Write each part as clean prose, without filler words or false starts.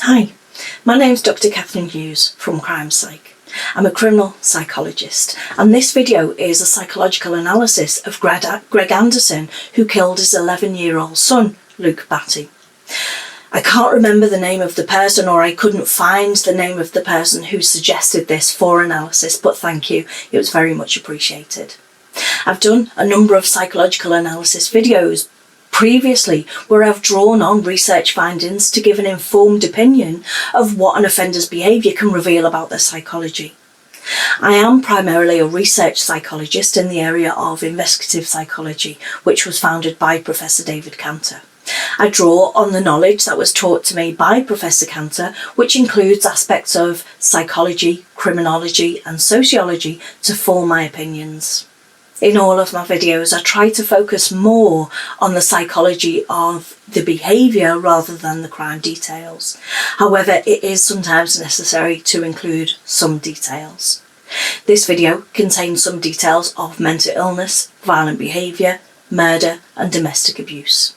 Hi, my name's Dr. Catherine Hughes from Crime Psych. I'm a criminal psychologist, and this video is a psychological analysis of Greg Anderson, who killed his 11-year-old son, Luke Batty. I can't remember the name of the person, or I couldn't find the name of the person who suggested this for analysis, but thank you, it was very much appreciated. I've done a number of psychological analysis videos previously where I've drawn on research findings to give an informed opinion of what an offender's behaviour can reveal about their psychology. I am primarily a research psychologist in the area of investigative psychology, which was founded by Professor David Cantor. I draw on the knowledge that was taught to me by Professor Cantor, which includes aspects of psychology, criminology and sociology to form my opinions. In all of my videos, I try to focus more on the psychology of the behaviour rather than the crime details. However, it is sometimes necessary to include some details. This video contains some details of mental illness, violent behaviour, murder and domestic abuse.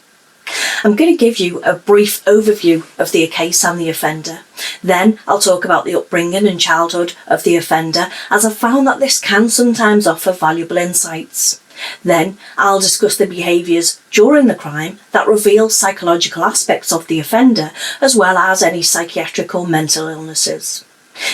I'm going to give you a brief overview of the case and the offender. Then I'll talk about the upbringing and childhood of the offender, as I've found that this can sometimes offer valuable insights. Then I'll discuss the behaviours during the crime that reveal psychological aspects of the offender, as well as any psychiatric or mental illnesses.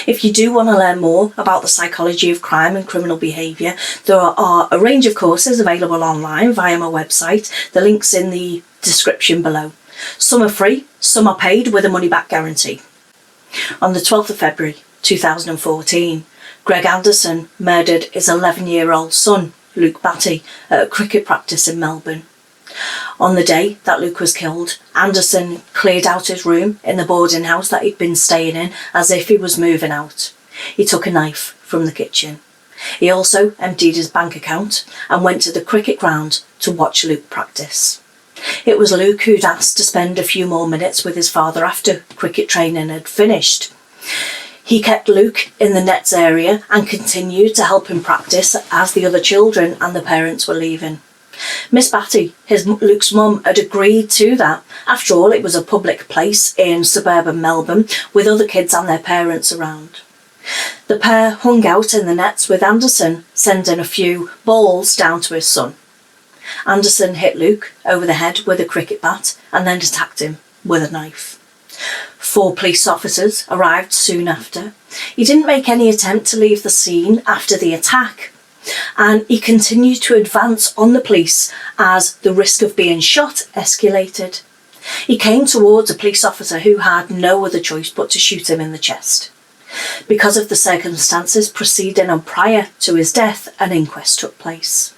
If you do want to learn more about the psychology of crime and criminal behaviour, there are a range of courses available online via my website. The link's in the description below. Some are free, some are paid with a money-back guarantee. On the 12th of February 2014, Greg Anderson murdered his 11-year-old son, Luke Batty, at a cricket practice in Melbourne. On the day that Luke was killed, Anderson cleared out his room in the boarding house that he'd been staying in as if he was moving out. He took a knife from the kitchen. He also emptied his bank account and went to the cricket ground to watch Luke practice. It was Luke who'd asked to spend a few more minutes with his father after cricket training had finished. He kept Luke in the nets area and continued to help him practice as the other children and the parents were leaving. Miss Batty, Luke's mum, had agreed to that. After all, it was a public place in suburban Melbourne with other kids and their parents around. The pair hung out in the nets with Anderson, sending a few balls down to his son. Anderson hit Luke over the head with a cricket bat and then attacked him with a knife. 4 police officers arrived soon after. He didn't make any attempt to leave the scene after the attack, and he continued to advance on the police as the risk of being shot escalated. He came towards a police officer who had no other choice but to shoot him in the chest. Because of the circumstances preceding and prior to his death, an inquest took place.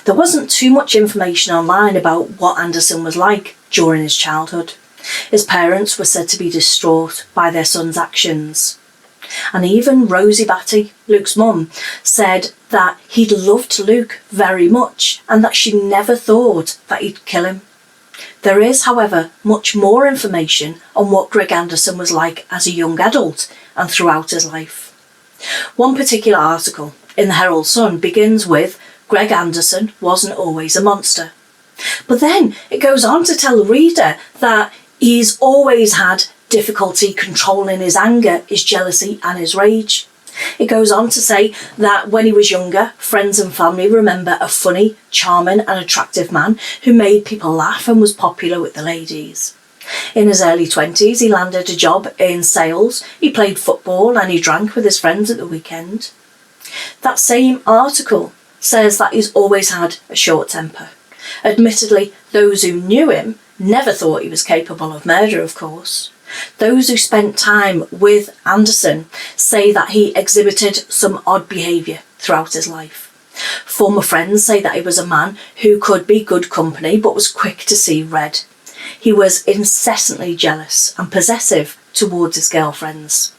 There wasn't too much information online about what Anderson was like during his childhood. His parents were said to be distraught by their son's actions. And even Rosie Batty, Luke's mum, said that he'd loved Luke very much and that she never thought that he'd kill him. There is, however, much more information on what Greg Anderson was like as a young adult and throughout his life. One particular article in the Herald Sun begins with, "Greg Anderson wasn't always a monster." But then it goes on to tell the reader that he's always had difficulty controlling his anger, his jealousy and his rage. It goes on to say that when he was younger, friends and family remember a funny, charming and attractive man who made people laugh and was popular with the ladies. In his early 20s, he landed a job in sales, he played football and he drank with his friends at the weekend. That same article says that he's always had a short temper. Admittedly, those who knew him never thought he was capable of murder, of course. Those who spent time with Anderson say that he exhibited some odd behaviour throughout his life. Former friends say that he was a man who could be good company but was quick to see red. He was incessantly jealous and possessive towards his girlfriends.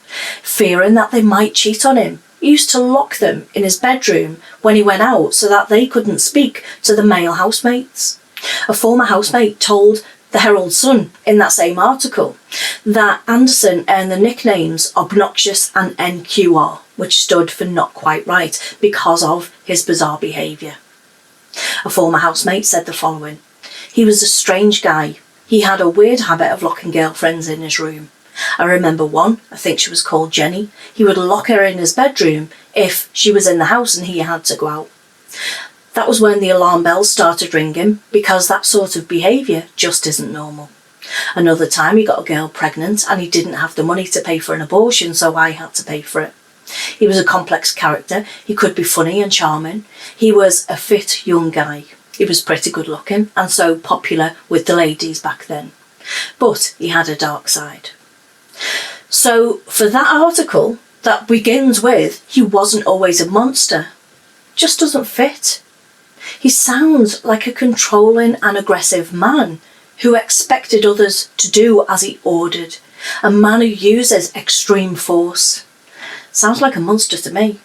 Fearing that they might cheat on him, he used to lock them in his bedroom when he went out so that they couldn't speak to the male housemates. A former housemate told the Herald Sun in that same article that Anderson earned the nicknames Obnoxious and NQR, which stood for not quite right, because of his bizarre behaviour. A former housemate said the following: "He was a strange guy. He had a weird habit of locking girlfriends in his room. I remember one, I think she was called Jenny. He would lock her in his bedroom if she was in the house and he had to go out. That was when the alarm bells started ringing, because that sort of behaviour just isn't normal. Another time he got a girl pregnant and he didn't have the money to pay for an abortion, so I had to pay for it. He was a complex character. He could be funny and charming. He was a fit young guy. He was pretty good looking and so popular with the ladies back then. But he had a dark side. So for that article that begins with, he wasn't always a monster, just doesn't fit. He sounds like a controlling and aggressive man who expected others to do as he ordered, a man who uses extreme force. Sounds like a monster to me.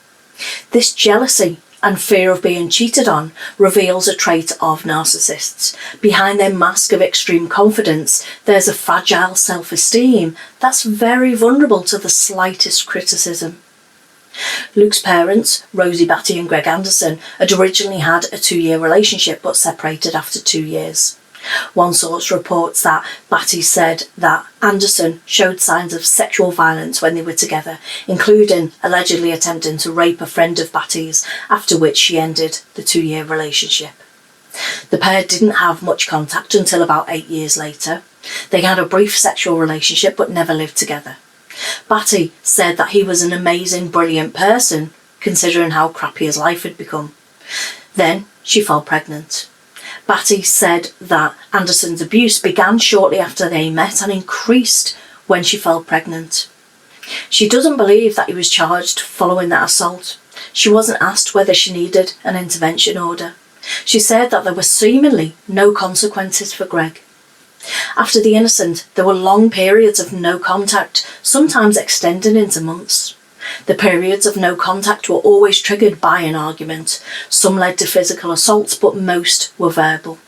This jealousy and fear of being cheated on reveals a trait of narcissists. Behind their mask of extreme confidence, there's a fragile self-esteem that's very vulnerable to the slightest criticism. Luke's parents, Rosie Batty and Greg Anderson, had originally had a 2-year relationship but separated after 2 years. One source reports that Batty said that Anderson showed signs of sexual violence when they were together, including allegedly attempting to rape a friend of Batty's, after which she ended the 2-year relationship. The pair didn't have much contact until about 8 years later. They had a brief sexual relationship but never lived together. Batty said that he was an amazing, brilliant person, considering how crappy his life had become. Then she fell pregnant. Batty said that Anderson's abuse began shortly after they met and increased when she fell pregnant. She doesn't believe that he was charged following that assault. She wasn't asked whether she needed an intervention order. She said that there were seemingly no consequences for Greg. After the incident, there were long periods of no contact, sometimes extending into months. The periods of no contact were always triggered by an argument. Some led to physical assaults, but most were verbal.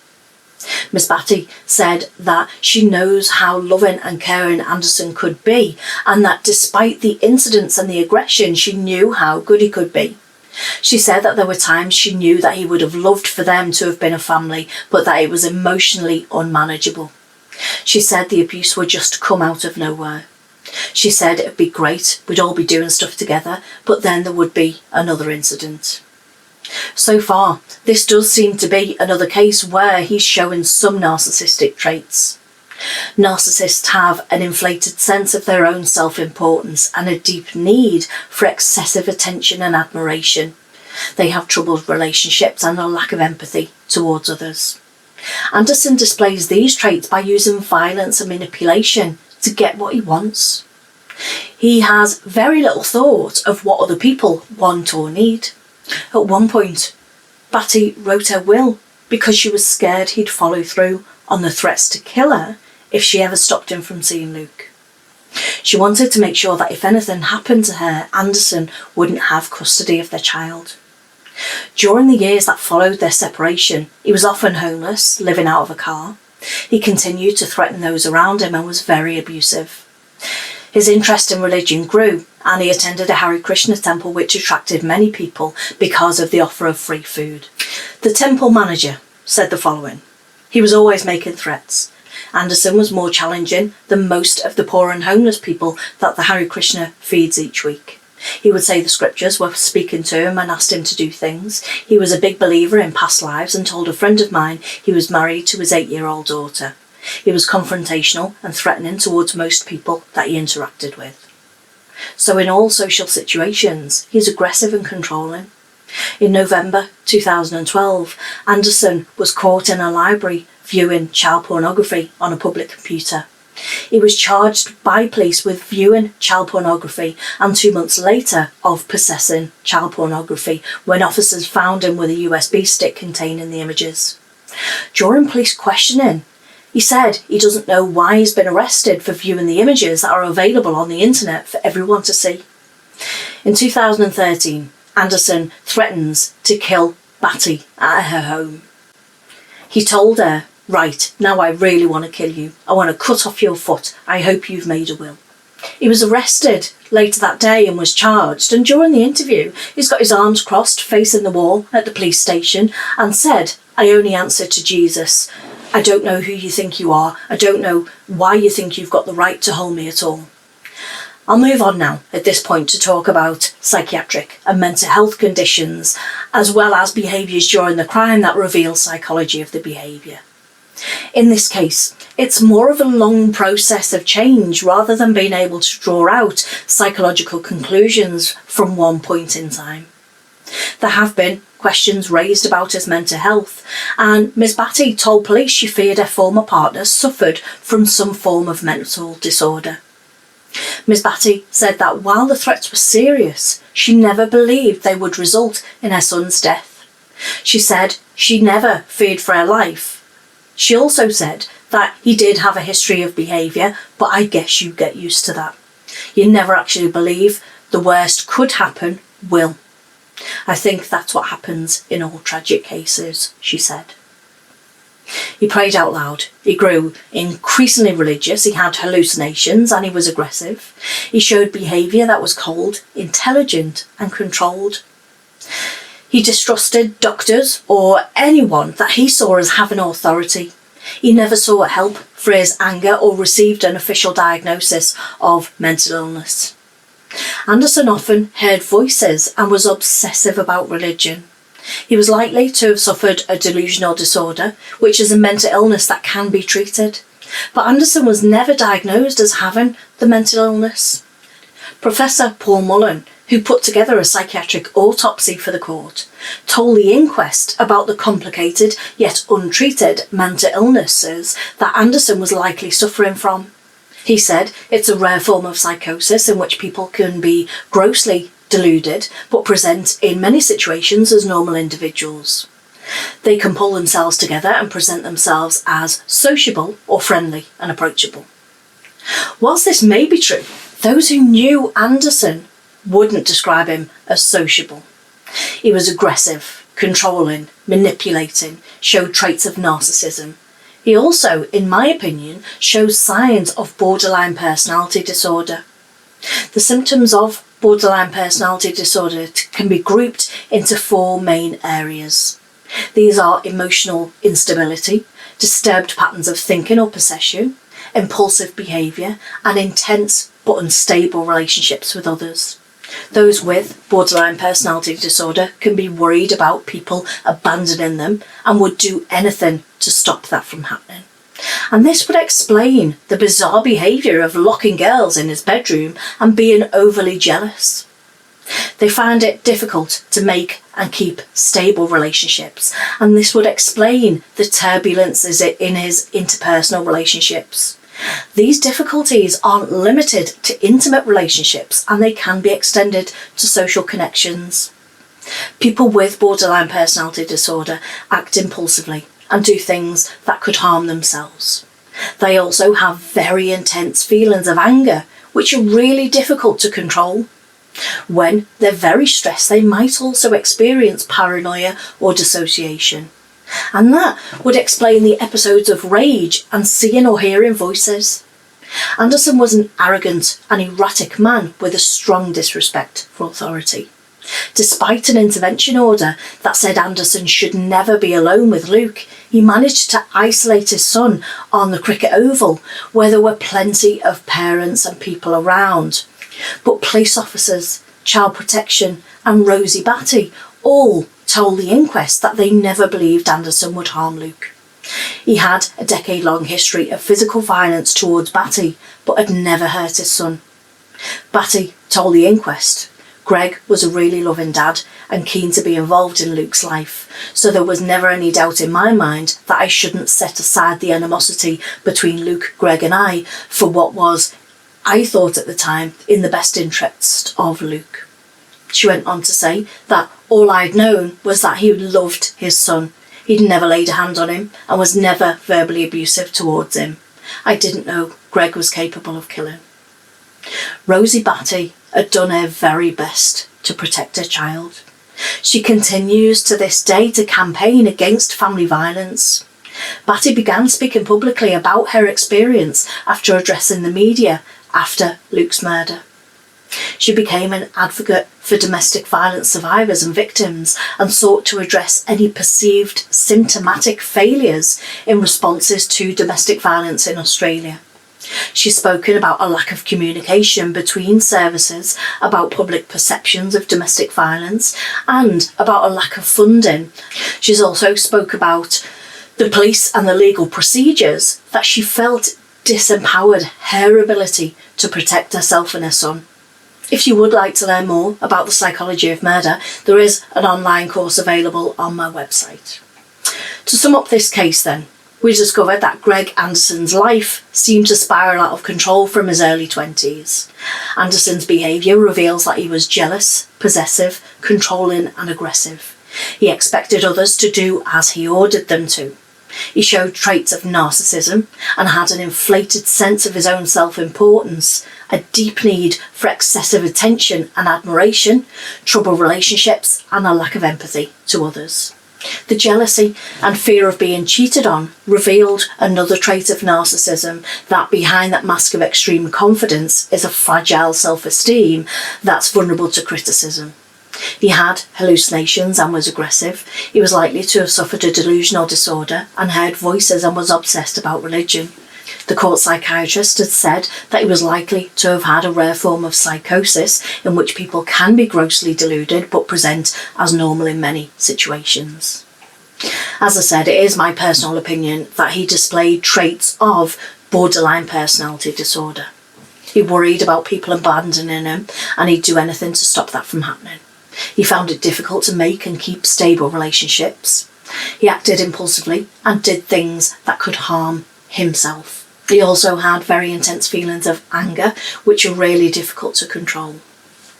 Miss Batty said that she knows how loving and caring Anderson could be, and that despite the incidents and the aggression, she knew how good he could be. She said that there were times she knew that he would have loved for them to have been a family, but that it was emotionally unmanageable. She said the abuse would just come out of nowhere. She said it'd be great, we'd all be doing stuff together, but then there would be another incident. So far, this does seem to be another case where he's showing some narcissistic traits. Narcissists have an inflated sense of their own self-importance and a deep need for excessive attention and admiration. They have troubled relationships and a lack of empathy towards others. Anderson displays these traits by using violence and manipulation to get what he wants. He has very little thought of what other people want or need. At one point, Batty wrote her will because she was scared he'd follow through on the threats to kill her if she ever stopped him from seeing Luke. She wanted to make sure that if anything happened to her, Anderson wouldn't have custody of their child. During the years that followed their separation, he was often homeless, living out of a car. He continued to threaten those around him and was very abusive. His interest in religion grew, and he attended a Hare Krishna temple which attracted many people because of the offer of free food. The temple manager said the following: he was always making threats. Anderson was more challenging than most of the poor and homeless people that the Hare Krishna feeds each week. He would say the scriptures were speaking to him and asked him to do things. He was a big believer in past lives and told a friend of mine he was married to his 8-year-old daughter. He was confrontational and threatening towards most people that he interacted with. So in all social situations, he's aggressive and controlling. In November 2012, Anderson was caught in a library viewing child pornography on a public computer. He was charged by police with viewing child pornography and 2 months later of possessing child pornography when officers found him with a USB stick containing the images. During police questioning, he said he doesn't know why he's been arrested for viewing the images that are available on the internet for everyone to see. In 2013, Anderson threatens to kill Batty at her home. He told her, "Right, now I really want to kill you. I want to cut off your foot. I hope you've made a will." He was arrested later that day and was charged, and during the interview, he's got his arms crossed facing the wall at the police station and said, "I only answer to Jesus. I don't know who you think you are. I don't know why you think you've got the right to hold me at all. I'll move on now at this point to talk about psychiatric and mental health conditions, as well as behaviours during the crime that reveal psychology of the behaviour. In this case, it's more of a long process of change rather than being able to draw out psychological conclusions from one point in time. There have been questions raised about his mental health, and Ms. Batty told police she feared her former partner suffered from some form of mental disorder. Ms. Batty said that while the threats were serious, she never believed they would result in her son's death. She said she never feared for her life. She also said that he did have a history of behaviour, but I guess you get used to that. You never actually believe the worst could happen will. I think that's what happens in all tragic cases, she said. He prayed out loud. He grew increasingly religious. He had hallucinations and he was aggressive. He showed behaviour that was cold, intelligent and controlled. He distrusted doctors or anyone that he saw as having authority. He never sought help for his anger or received an official diagnosis of mental illness. Anderson often heard voices and was obsessive about religion. He was likely to have suffered a delusional disorder, which is a mental illness that can be treated. But Anderson was never diagnosed as having the mental illness. Professor Paul Mullen, who put together a psychiatric autopsy for the court, told the inquest about the complicated yet untreated mental illnesses that Anderson was likely suffering from. He said it's a rare form of psychosis in which people can be grossly deluded but present in many situations as normal individuals. They can pull themselves together and present themselves as sociable or friendly and approachable. Whilst this may be true, those who knew Anderson wouldn't describe him as sociable. He was aggressive, controlling, manipulating, showed traits of narcissism. He also, in my opinion, shows signs of borderline personality disorder. The symptoms of borderline personality disorder can be grouped into four main areas. These are emotional instability, disturbed patterns of thinking or perception, impulsive behaviour, and intense but unstable relationships with others. Those with borderline personality disorder can be worried about people abandoning them and would do anything to stop that from happening. And this would explain the bizarre behaviour of locking girls in his bedroom and being overly jealous. They found it difficult to make and keep stable relationships, and this would explain the turbulences in his interpersonal relationships. These difficulties aren't limited to intimate relationships, and they can be extended to social connections. People with borderline personality disorder act impulsively and do things that could harm themselves. They also have very intense feelings of anger, which are really difficult to control. When they're very stressed, they might also experience paranoia or dissociation. And that would explain the episodes of rage and seeing or hearing voices. Anderson was an arrogant and erratic man with a strong disrespect for authority. Despite an intervention order that said Anderson should never be alone with Luke, he managed to isolate his son on the cricket oval where there were plenty of parents and people around. But police officers, child protection and Rosie Batty all told the inquest that they never believed Anderson would harm Luke. He had a decade-long history of physical violence towards Batty, but had never hurt his son. Batty told the inquest Greg was a really loving dad and keen to be involved in Luke's life, so there was never any doubt in my mind that I shouldn't set aside the animosity between Luke, Greg and I for what was, I thought at the time, in the best interest of Luke. She went on to say that all I'd known was that he loved his son. He'd never laid a hand on him and was never verbally abusive towards him. I didn't know Greg was capable of killing. Rosie Batty had done her very best to protect her child. She continues to this day to campaign against family violence. Batty began speaking publicly about her experience after addressing the media after Luke's murder. She became an advocate for domestic violence survivors and victims and sought to address any perceived symptomatic failures in responses to domestic violence in Australia. She's spoken about a lack of communication between services, about public perceptions of domestic violence, and about a lack of funding. She's also spoke about the police and the legal procedures that she felt disempowered her ability to protect herself and her son. If you would like to learn more about the psychology of murder, there is an online course available on my website. To sum up this case then, we discovered that Greg Anderson's life seemed to spiral out of control from his early 20s. Anderson's behaviour reveals that he was jealous, possessive, controlling and aggressive. He expected others to do as he ordered them to. He showed traits of narcissism and had an inflated sense of his own self-importance, a deep need for excessive attention and admiration, troubled relationships and a lack of empathy to others. The jealousy and fear of being cheated on revealed another trait of narcissism, that behind that mask of extreme confidence is a fragile self-esteem that's vulnerable to criticism. He had hallucinations and was aggressive. He was likely to have suffered a delusional disorder and heard voices and was obsessed about religion. The court psychiatrist had said that he was likely to have had a rare form of psychosis in which people can be grossly deluded but present as normal in many situations. As I said, it is my personal opinion that he displayed traits of borderline personality disorder. He worried about people abandoning him and he'd do anything to stop that from happening. He found it difficult to make and keep stable relationships. He acted impulsively and did things that could harm himself. He also had very intense feelings of anger, which are really difficult to control.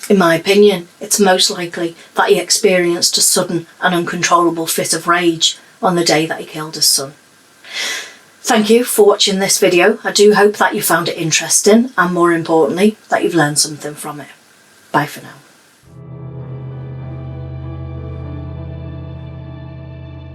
In my opinion, it's most likely that he experienced a sudden and uncontrollable fit of rage on the day that he killed his son. Thank you for watching this video. I do hope that you found it interesting and, more importantly, that you've learned something from it. Bye for now.